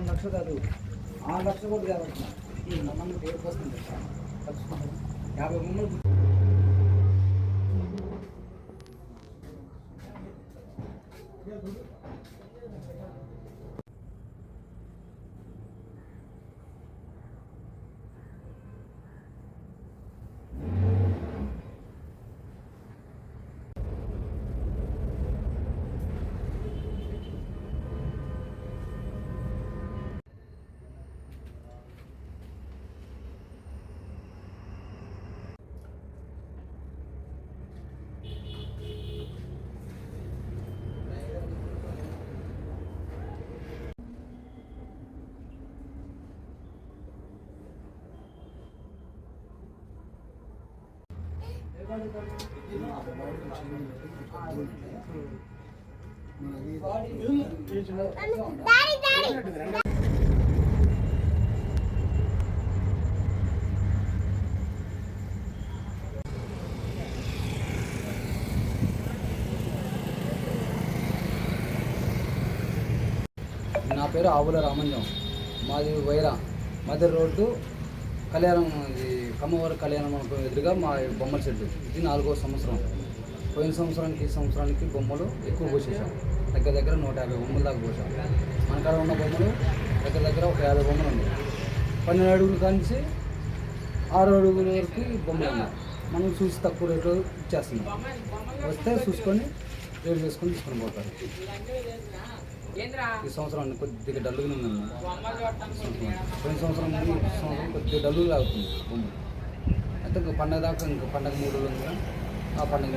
లక్ష కాదు 6 లక్షలు కూడా కాబట్టి మనం పేరు వస్తుంది 50 బొమ్మలు. నా పేరు ఆవుల రామంజం, మాది వైరా మదర్ రోడ్డు కళ్యాణం, ఇది కమ్మవారి కళ్యాణం అనుకునే ఎదురుగా మా బొమ్మల షెడ్డు. ఇది 4వ సంవత్సరం. పోయిన సంవత్సరానికి ఈ సంవత్సరానికి బొమ్మలు ఎక్కువ పోసేసాం. దగ్గర 150 బొమ్మల దాకా పోసాం. మన కాడ ఉన్న బొమ్మలు దగ్గర ఒక 50 బొమ్మలు ఉన్నాయి. 12 అడుగులు కానించి 6 అడుగుల వరకు బొమ్మలు ఉన్నాయి. మనం చూసి తక్కువ రేట్లో ఇచ్చేస్తున్నాం. వస్తే చూసుకొని రేట్ చేసుకొని తీసుకొని పోతారు. ఈ సంవత్సరం కొద్దిగా డల్లుగా ఉందండి. పోయిన సంవత్సరం కొద్దిగా డల్లుగా అవుతుంది బొమ్మ. అయితే పండగ దాకా ఇంకా పండగ 3 రోజులు ఉంది. ఆ పండగ